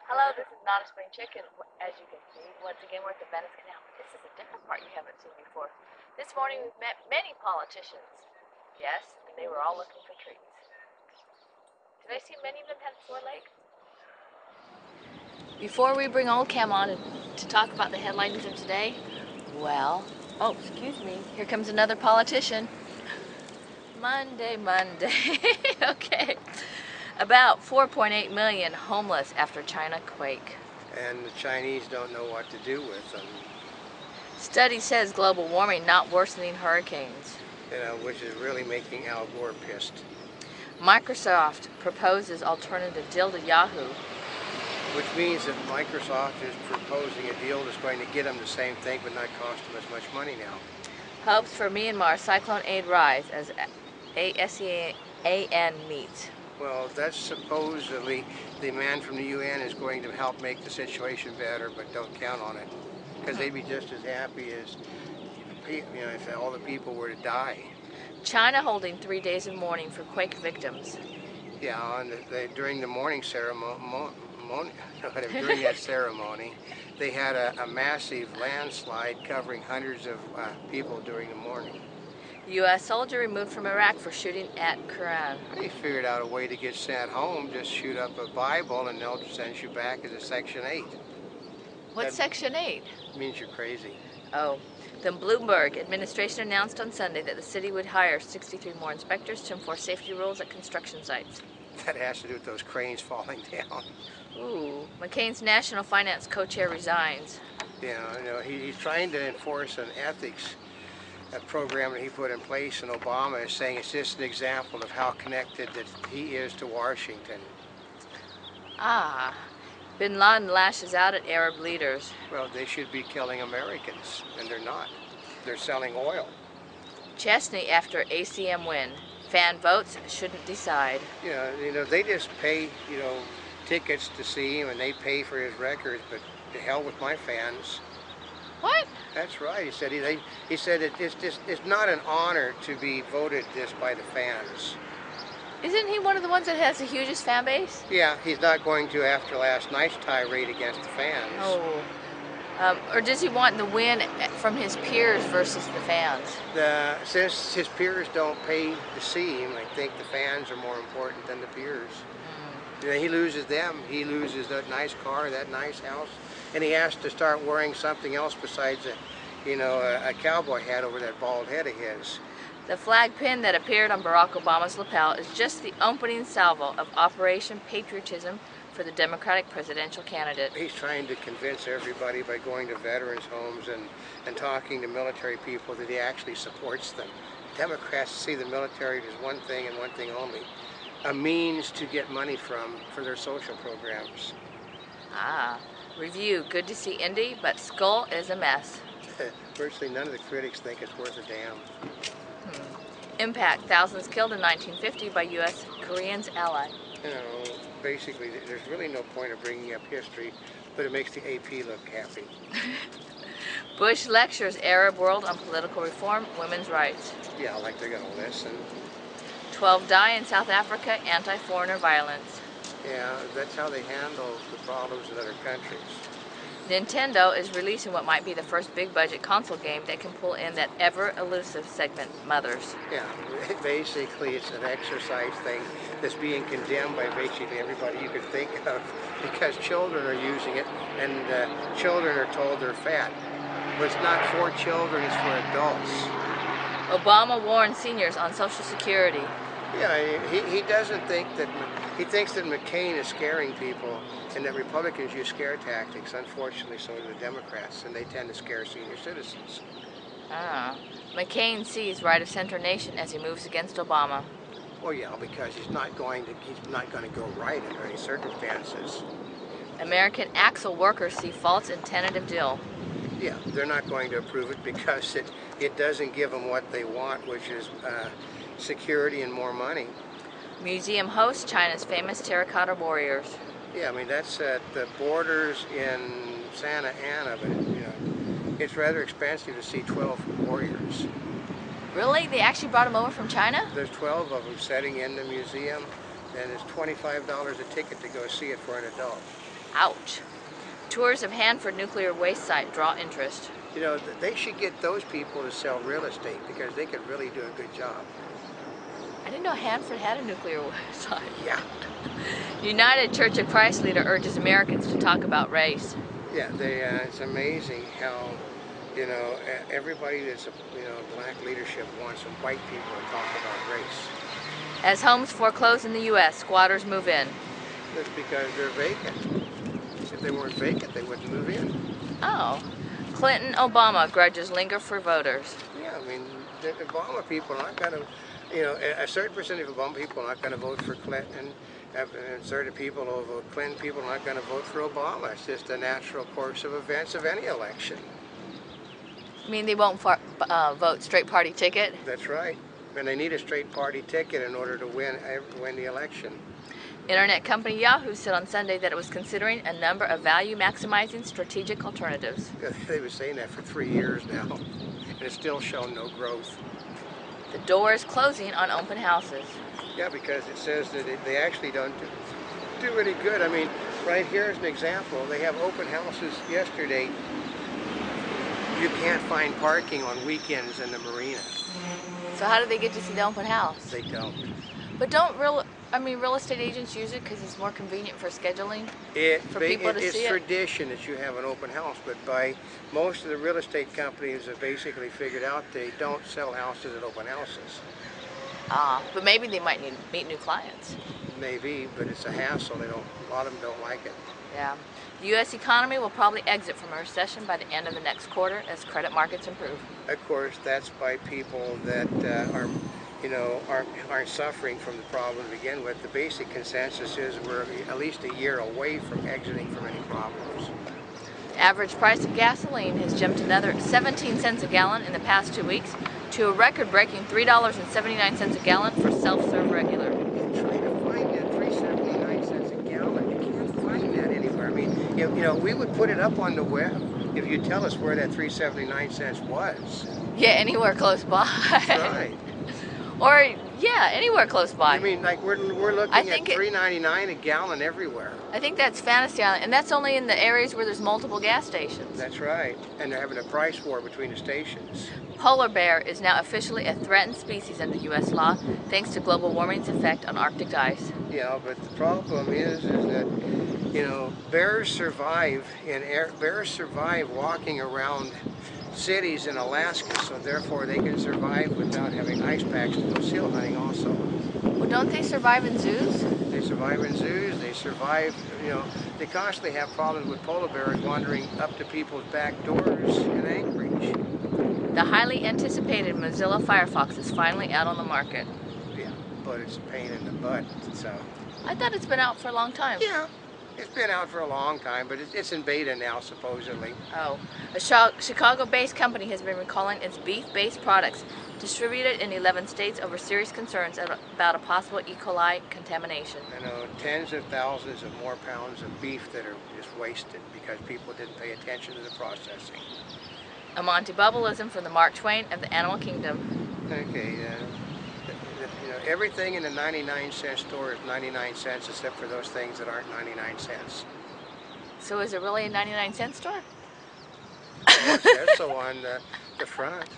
Hello, this is not a spring chicken. As you can see, once again we're at the Venice Canal. This is a different part you haven't seen before. This morning we've met many politicians. Yes, and they were all looking for trees. Did I see many of them had a sore leg? Before we bring Oldecam on to talk about the headlines of today, well, oh, excuse me, here comes another politician. Monday. Okay. About 4.8 million homeless after China quake. And the Chinese don't know what to do with them. Study says global warming not worsening hurricanes. Which is really making Al Gore pissed. Microsoft proposes alternative deal to Yahoo. Which means that Microsoft is proposing a deal that's going to get them the same thing but not cost them as much money now. Hopes for Myanmar cyclone aid rise as ASEAN meets. Well, that's supposedly the man from the UN is going to help make the situation better, but don't count on it. Because they'd be just as happy as, if all the people were to die. China holding 3 days of mourning for quake victims. Yeah, and during the mourning ceremony, during that ceremony, they had a massive landslide covering hundreds of people during the mourning. U.S. soldier removed from Iraq for shooting at Quran. They figured out a way to get sent home. Just shoot up a Bible and they'll send you back as a Section 8. What's Section 8? Means you're crazy. Oh. The Bloomberg administration announced on Sunday that the city would hire 63 more inspectors to enforce safety rules at construction sites. That has to do with those cranes falling down. Ooh. McCain's national finance co-chair resigns. He's trying to enforce an ethics program that he put in place, and Obama is saying it's just an example of how connected that he is to Washington. Ah. Bin Laden lashes out at Arab leaders. Well, they should be killing Americans, and they're not. They're selling oil. Chesney after ACM win. Fan votes shouldn't decide. They just pay, tickets to see him, and they pay for his records, but to hell with my fans. What? That's right. He said it's not an honor to be voted this by the fans. Isn't he one of the ones that has the hugest fan base? Yeah, he's not going to after last night's tirade against the fans. Oh. Or does he want the win from his peers versus the fans? Since his peers don't pay to see him, I think the fans are more important than the peers. He loses them. He loses that nice car, that nice house, and he has to start wearing something else besides a cowboy hat over that bald head of his. The flag pin that appeared on Barack Obama's lapel is just the opening salvo of Operation Patriotism for the Democratic presidential candidate. He's trying to convince everybody by going to veterans' homes and talking to military people that he actually supports them. Democrats see the military as one thing and one thing only, a means to get money for their social programs. Ah, review, good to see Indy, but Skull is a mess. Virtually none of the critics think it's worth a damn. Impact, thousands killed in 1950 by U.S. Koreans ally. Basically, there's really no point of bringing up history, but it makes the AP look happy. Bush lectures Arab world on political reform, women's rights. Yeah, like they're going to listen. 12 die in South Africa, anti-foreigner violence. Yeah, that's how they handle the problems in other countries. Nintendo is releasing what might be the first big-budget console game that can pull in that ever-elusive segment, mothers. Yeah, basically it's an exercise thing that's being condemned by basically everybody you could think of because children are using it and children are told they're fat. But it's not for children, it's for adults. Obama warns seniors on Social Security. Yeah, he doesn't think that, he thinks that McCain is scaring people and that Republicans use scare tactics. Unfortunately, so do the Democrats, and they tend to scare senior citizens. Ah, McCain sees right-of-center nation as he moves against Obama. Well, yeah, because he's not going to go right under any circumstances. American axle workers see faults in tentative deal. Yeah, they're not going to approve it because it doesn't give them what they want, which is security and more money. Museum hosts China's famous terracotta warriors. Yeah, I mean, that's at the borders in Santa Ana, but it's rather expensive to see 12 warriors. Really? They actually brought them over from China? There's 12 of them sitting in the museum, and it's $25 a ticket to go see it for an adult. Ouch. Tours of Hanford nuclear waste site draw interest. You know, they should get those people to sell real estate because they could really do a good job. I didn't know Hanford had a nuclear waste site. Yeah. United Church of Christ leader urges Americans to talk about race. Yeah, it's amazing how, you know, everybody that's, you know, black leadership wants some white people to talk about race. As homes foreclose in the U.S., squatters move in. That's because they're vacant. If they weren't vacant, they wouldn't move in. Oh. Clinton, Obama grudges linger for voters. Yeah, I mean, the Obama people are not going to, you know, a certain percentage of Obama people are not going to vote for Clinton, and certain people who vote Clinton people are not going to vote for Obama. It's just a natural course of events of any election. You mean they won't vote straight party ticket? That's right. And they need a straight party ticket in order to win the election. Internet company Yahoo said on Sunday that it was considering a number of value-maximizing strategic alternatives. They've been saying that for 3 years now, and it's still shown no growth. The door is closing on open houses. Yeah, because it says that they actually don't do any good. I mean, right here is an example. They have open houses yesterday. You can't find parking on weekends in the marina. So how do they get to see the open house? They don't. But don't real estate agents use it because it's more convenient for scheduling? For people to see it? It's tradition that you have an open house, but by most of the real estate companies have basically figured out they don't sell houses at open houses. But maybe they might need meet new clients. Maybe, but it's a hassle. A lot of them don't like it. Yeah. The U.S. economy will probably exit from a recession by the end of the next quarter as credit markets improve. Of course, that's by people that aren't suffering from the problem to begin with. The basic consensus is we're at least a year away from exiting from any problems. The average price of gasoline has jumped another 17 cents a gallon in the past 2 weeks to a record-breaking $3.79 a gallon for self-serve regular. Trying to find that 3.79 cents a gallon. You can't find that anywhere. I mean, you know, we would put it up on the web if you tell us where that 3.79 cents was. Yeah, anywhere close by. That's right. Or, yeah, anywhere close by. I mean, like we're looking at $3.99 a gallon everywhere. I think that's Fantasy Island, and that's only in the areas where there's multiple gas stations. That's right, and they're having a price war between the stations. Polar bear is now officially a threatened species under U.S. law, thanks to global warming's effect on Arctic ice. Yeah, but the problem is that, you know, bears survive walking around cities in Alaska, so therefore they can survive without having ice packs to go seal hunting also. Well, don't they survive in zoos? They survive in zoos, they survive, you know, they constantly have problems with polar bears wandering up to people's back doors in Anchorage. The highly anticipated Mozilla Firefox is finally out on the market. Yeah, but it's a pain in the butt, so. I thought it's been out for a long time. Yeah. It's been out for a long time, but it's in beta now, supposedly. Oh. A Chicago-based company has been recalling its beef-based products distributed in 11 states over serious concerns about a possible E. coli contamination. You know, tens of thousands of more pounds of beef that are just wasted because people didn't pay attention to the processing. A Monty Bubbleism from the Mark Twain of the Animal Kingdom. Okay, you know, everything in the 99-cent store is 99 cents except for those things that aren't 99 cents. So is it really a 99-cent store? It says so on the front.